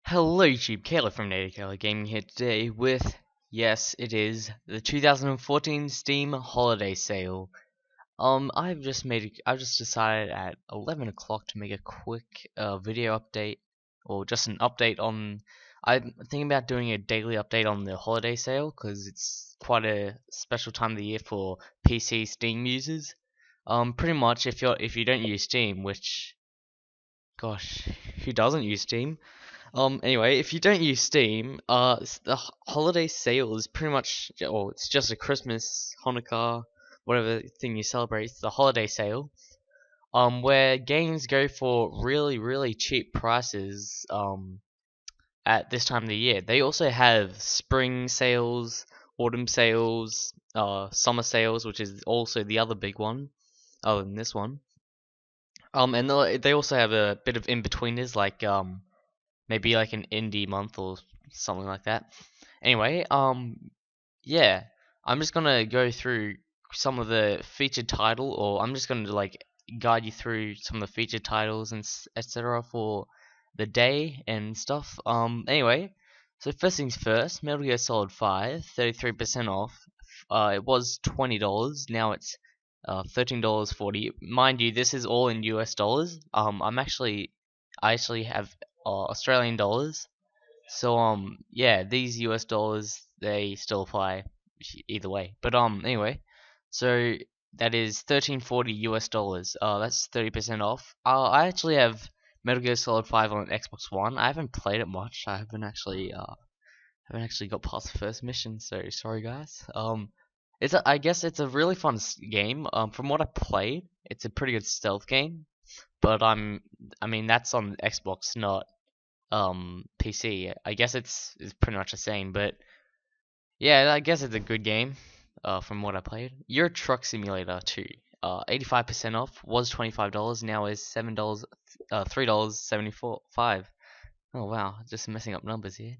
Hello YouTube, Caleb from NatoCaloGaming here today with, yes, it is the 2014 Steam Holiday Sale. I've just decided at 11 o'clock to make a quick video update, or just an update on. I'm thinking about doing a daily update on the holiday sale because it's quite a special time of the year for PC Steam users. Pretty much if you don't use Steam, which, gosh, who doesn't use Steam? Anyway, if you don't use Steam, the holiday sale is pretty much, or it's just a Christmas, Hanukkah, whatever thing you celebrate. It's the holiday sale, where games go for really, really cheap prices, at this time of the year. They also have spring sales, autumn sales, summer sales, which is also the other big one, other than this one. And they also have a bit of in-betweeners, like, maybe like an indie month or something like that. Anyway, yeah, I'm just gonna go through some of the featured title, or I'm just gonna like guide you through some of the featured titles and etc. for the day and stuff. Anyway, so first things first, Metal Gear Solid 5, 33% off. It was $20, now it's $13.40. Mind you, this is all in US dollars. I actually have Australian dollars. So yeah, these US dollars they still apply either way. But anyway, so that is 13.40 US dollars. That's 30% off. I actually have Metal Gear Solid 5 on Xbox One. I haven't played it much. I haven't actually got past the first mission. So sorry guys. I guess it's a really fun game. From what I played, it's a pretty good stealth game. But I mean that's on Xbox, not PC. I guess it's pretty much the same, but yeah, I guess it's a good game. From what I played. Euro Truck Simulator 2. 85% off. Was $25. Now is $7. $3.74. Oh wow, just messing up numbers here.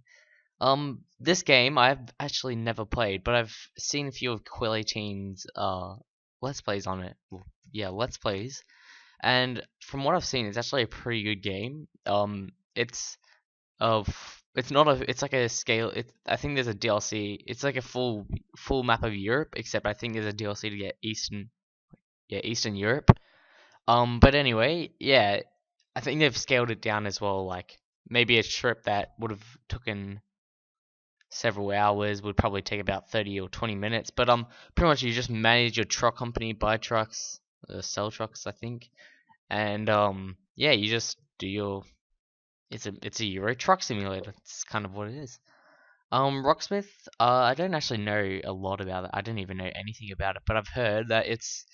This game I've actually never played, but I've seen a few of Quill18's let's plays on it. Well, yeah, let's plays. And from what I've seen, it's actually a pretty good game. It's of it's not a it's like a scale. I think there's a DLC. It's like a full map of Europe, except I think there's a DLC to get Eastern Europe. But anyway, yeah, I think they've scaled it down as well. Like maybe a trip that would have taken several hours would probably take about 30 or 20 minutes. But pretty much you just manage your truck company, buy trucks, sell trucks, I think, and yeah, you just do your. It's a Euro Truck Simulator. It's kind of what it is. Rocksmith. I don't actually know a lot about it. I don't even know anything about it, but I've heard that it's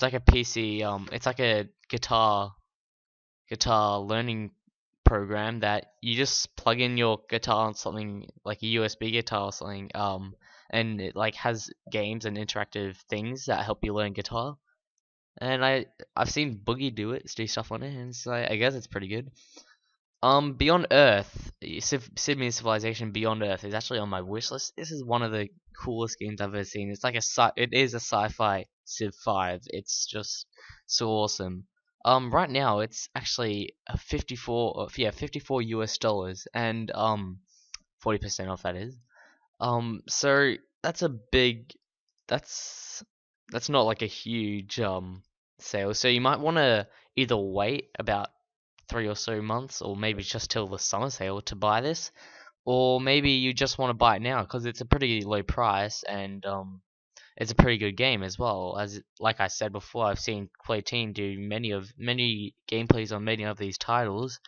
like a PC. It's like a guitar learning program that you just plug in your guitar on something like a USB guitar or something. And it like has games and interactive things that help you learn guitar. And I've seen Boogie do stuff on it, and so I guess it's pretty good. Beyond Earth, Sydney Civilization Beyond Earth is actually on my wish list. This is one of the coolest games I've ever seen. It's like it is a sci-fi Civ 5. It's just so awesome. Right now it's actually a 54 US dollars, and 40% off that is. So that's a big, that's that's not like a huge sale. So you might want to either wait about 3 or so months, or maybe just till the summer sale to buy this, or maybe you just want to buy it now because it's a pretty low price, and it's a pretty good game as well. As like I said before, I've seen Play18 do many gameplays on many of these titles,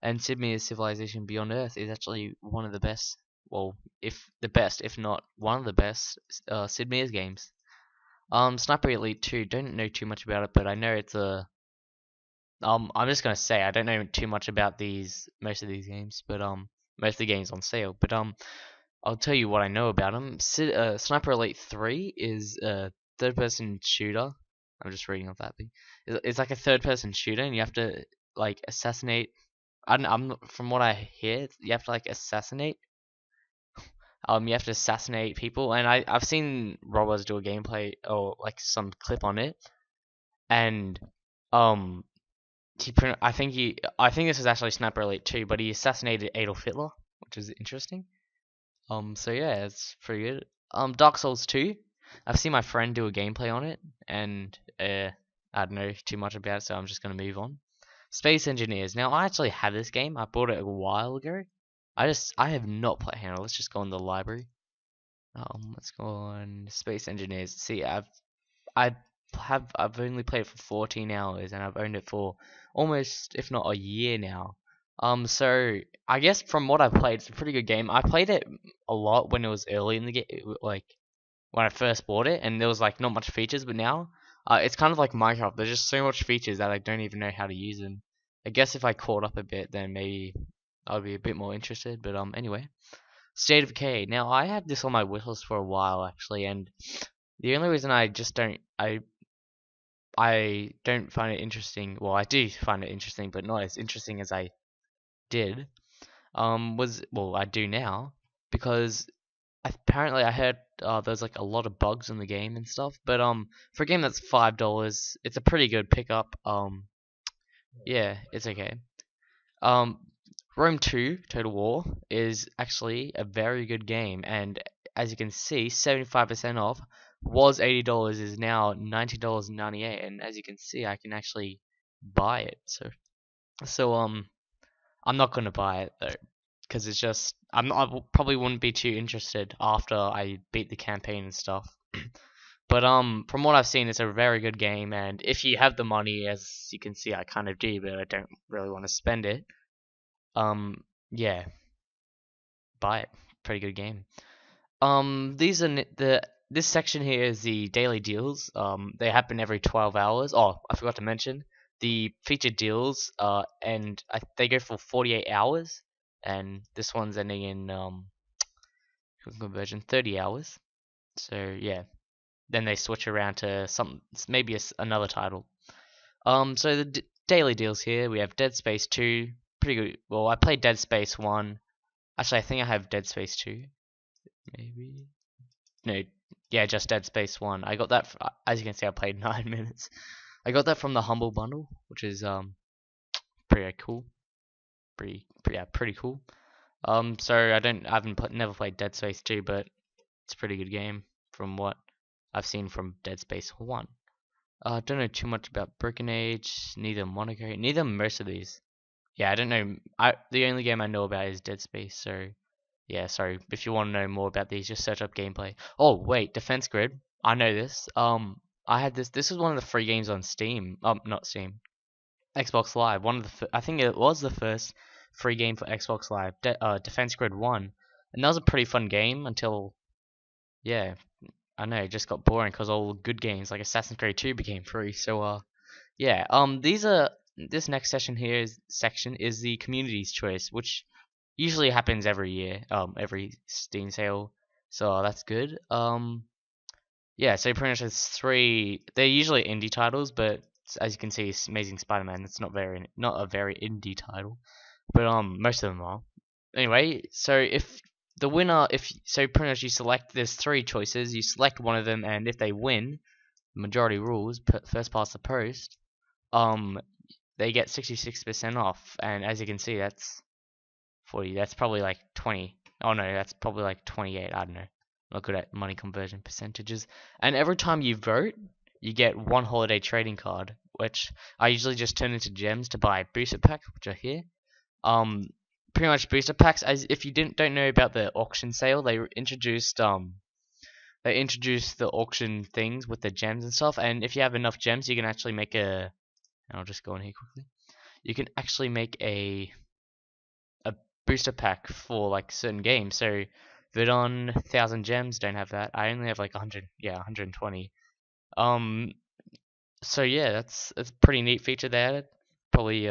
and Sydney Civilization Beyond Earth is actually one of the best. Well, if the best, if not one of the best, Sid Meier's games. Sniper Elite 2, don't know too much about it, but I know it's a I'm just gonna say I don't know too much about most of these games, but most of the games on sale. But I'll tell you what I know about them. Sniper Elite 3 is a third-person shooter. I'm just reading off that thing. It's like a third-person shooter, and you have to like assassinate. I'm from what I hear, you have to like assassinate. You have to assassinate people, and I've seen Robbers do a gameplay or like some clip on it, and um I think this is actually Sniper Elite 2, but he assassinated Adolf Hitler, which is interesting. So yeah, it's pretty good. Dark Souls 2. I've seen my friend do a gameplay on it, and I don't know too much about it, so I'm just gonna move on. Space Engineers. Now I actually have this game. I bought it a while ago. I have not played. Hang on, let's just go in the library. Let's go on Space Engineers. See, I I've only played it for 14 hours, and I've owned it for almost, if not a year now. So I guess from what I've played, it's a pretty good game. I played it a lot when it was early in the game, like when I first bought it, and there was like not much features. But now, it's kind of like Minecraft. There's just so much features that I don't even know how to use them. I guess if I caught up a bit, then maybe I'd be a bit more interested. But anyway, State of Decay. Now I had this on my wishlist for a while actually, and the only reason I just don't I don't find it interesting. Well, I do find it interesting, but not as interesting as I did. Was well, I do now because apparently I heard there's like a lot of bugs in the game and stuff. But for a game that's $5, it's a pretty good pickup. Yeah, it's okay. Um, Rome 2 Total War is actually a very good game, and as you can see, 75% off. Was $80, is now $90.98, and as you can see, I can actually buy it. So I'm not gonna buy it though, because it's just probably wouldn't be too interested after I beat the campaign and stuff. But from what I've seen, it's a very good game, and if you have the money, as you can see, I kind of do, but I don't really want to spend it. Yeah, buy it. Pretty good game. These are this section here is the daily deals. They happen every 12 hours. Oh, I forgot to mention the featured deals. And they go for 48 hours, and this one's ending in conversion 30 hours. So yeah, then they switch around to maybe another title. So the daily deals here we have Dead Space 2, pretty good. Well, I played Dead Space 1. Actually, I think I have Dead Space 2. Maybe. No, yeah, just Dead Space 1. I got that, as you can see, I played 9 minutes. I got that from the Humble Bundle, which is pretty cool. Pretty cool. So I haven't never played Dead Space 2, but it's a pretty good game from what I've seen from Dead Space 1. Don't know too much about Broken Age, neither Monaco, neither most of these. Yeah, I don't know. The only game I know about is Dead Space, so yeah, sorry. If you want to know more about these, just search up gameplay. Oh, wait, Defense Grid. I know this. I had this. This was one of the free games on Steam. Not Steam. Xbox Live. I think it was the first free game for Xbox Live. Defense Grid 1, and that was a pretty fun game until, yeah, I know it just got boring because all good games like Assassin's Creed 2 became free. So yeah. This next section is the community's choice, which usually happens every year, every Steam sale, so that's good. Yeah, so pretty much there's three. They're usually indie titles, but as you can see, it's Amazing Spider-Man. It's not a very indie title, but most of them are. Anyway, so pretty much you select. There's three choices. You select one of them, and if they win, majority rules, first past the post, um, they get 66% off, and as you can see, that's 40. That's probably like 20. Oh no, that's probably like 28. I don't know. Not good at money conversion percentages. And every time you vote, you get one holiday trading card, which I usually just turn into gems to buy booster packs, which are here. Um, Pretty much booster packs. As if you don't know about the auction sale, they introduced the auction things with the gems and stuff. And if you have enough gems, you can actually make a. I'll just go in here quickly. You can actually make a booster pack for like certain games. So Vidon 1000 gems don't have that. I only have like 100, yeah, 120. So yeah, that's a pretty neat feature there. Probably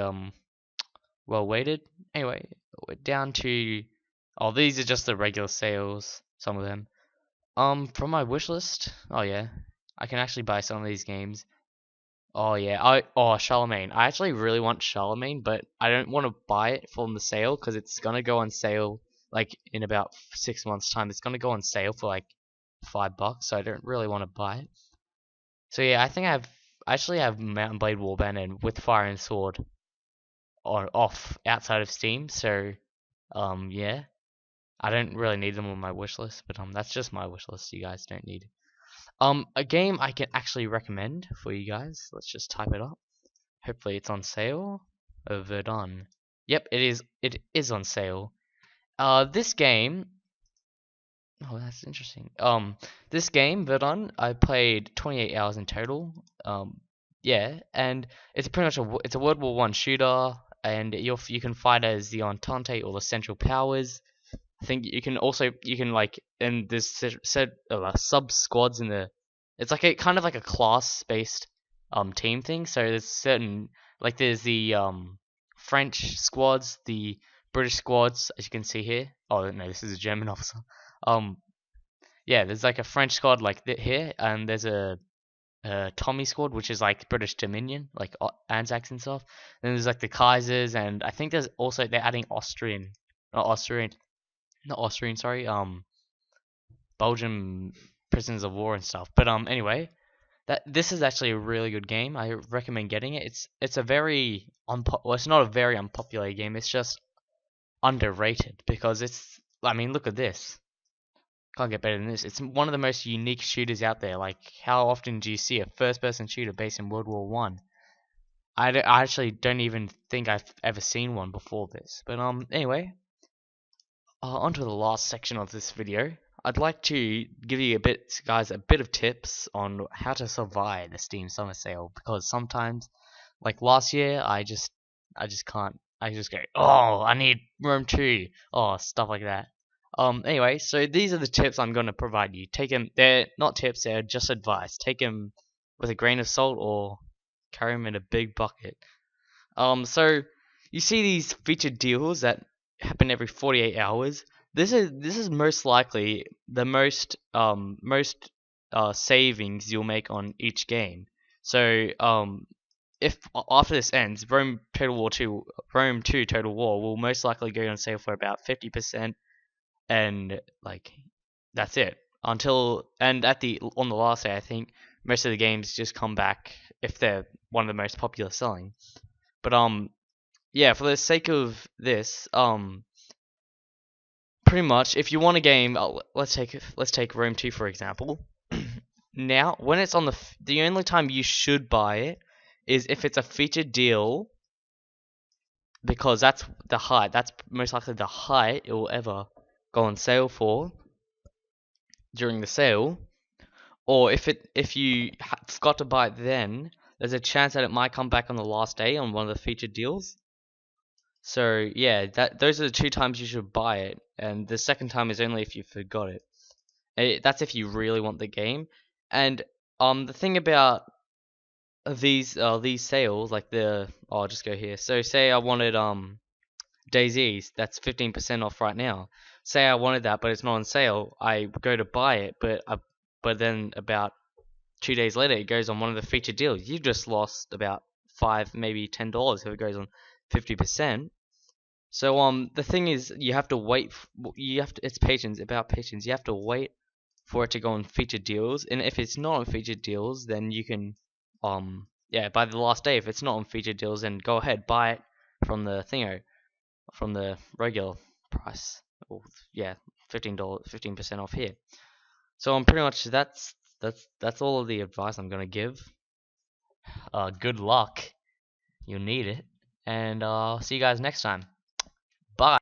well weighted. Anyway, we're down to these are just the regular sales, some of them. From my wish list, oh yeah, I can actually buy some of these games. Oh yeah, Charlemagne. I actually really want Charlemagne, but I don't want to buy it from the sale because it's gonna go on sale like in about 6 months' time. It's gonna go on sale for like $5, so I don't really want to buy it. So yeah, I actually have Mountain Blade Warband and with Fire and Sword. or off outside of Steam. So yeah, I don't really need them on my wish list, but that's just my wish list. You guys don't need it. A game I can actually recommend for you guys. Let's just type it up. Hopefully it's on sale. Verdun. Yep, it is. It is on sale. This game. Oh, that's interesting. This game, Verdun, I played 28 hours in total. Yeah, and it's pretty much it's a World War One shooter, and you can fight as the Entente or the Central Powers. I think you can like, and there's sub squads in the. It's like a kind of like a class based team thing. So there's certain, like, there's the French squads, the British squads, as you can see here. Oh no, this is a German officer. Um yeah, there's like a French squad like here, and there's a Tommy squad, which is like British Dominion, like Anzacs and stuff. Then there's like the Kaisers, and I think there's also they're adding not Austrian, sorry, Belgian prisoners of war and stuff. But anyway, this is actually a really good game. I recommend getting it. It's a very well, it's not a very unpopular game. It's just underrated because I mean, look at this. Can't get better than this. It's one of the most unique shooters out there. Like, how often do you see a first-person shooter based in World War One? I actually don't even think I've ever seen one before this. But anyway, on to the last section of this video. I'd like to give you guys, a bit of tips on how to survive the Steam Summer Sale, because sometimes, like last year, I just can't. I just go, oh, I need Rome 2, oh, stuff like that. Anyway, so these are the tips I'm going to provide you. Take them. They're not tips. They're just advice. Take them with a grain of salt, or carry them in a big bucket. So you see these featured deals that happen every 48 hours. This is most likely the most savings you'll make on each game. So if after this ends, Rome 2 Total War will most likely go on sale for about 50%, and like that's it. And on the last day, I think most of the games just come back if they're one of the most popular selling. But yeah, for the sake of this, pretty much, if you want a game, let's take Rome 2 for example. Now, when it's on the only time you should buy it is if it's a featured deal, because that's the height. That's most likely the height it will ever go on sale for during the sale. Or if you forgot to buy it then, there's a chance that it might come back on the last day on one of the featured deals. So yeah, those are the two times you should buy it, and the second time is only if you forgot it. That's if you really want the game. And the thing about these sales, like I'll just go here. So say I wanted DayZ's, that's 15% off right now. Say I wanted that, but it's not on sale. I go to buy it, but then about 2 days later, it goes on one of the featured deals. You just lost about $5, maybe $10 if it goes on 50%. So the thing is, you have to wait. It's patience, about patience. You have to wait for it to go on featured deals, and if it's not on featured deals, then you can yeah, by the last day. If it's not on featured deals, then go ahead, buy it from the from the regular price. Or yeah, $15, 15% off here. So I'm pretty much that's all of the advice I'm gonna give. Good luck. You'll need it, and see you guys next time. Bye.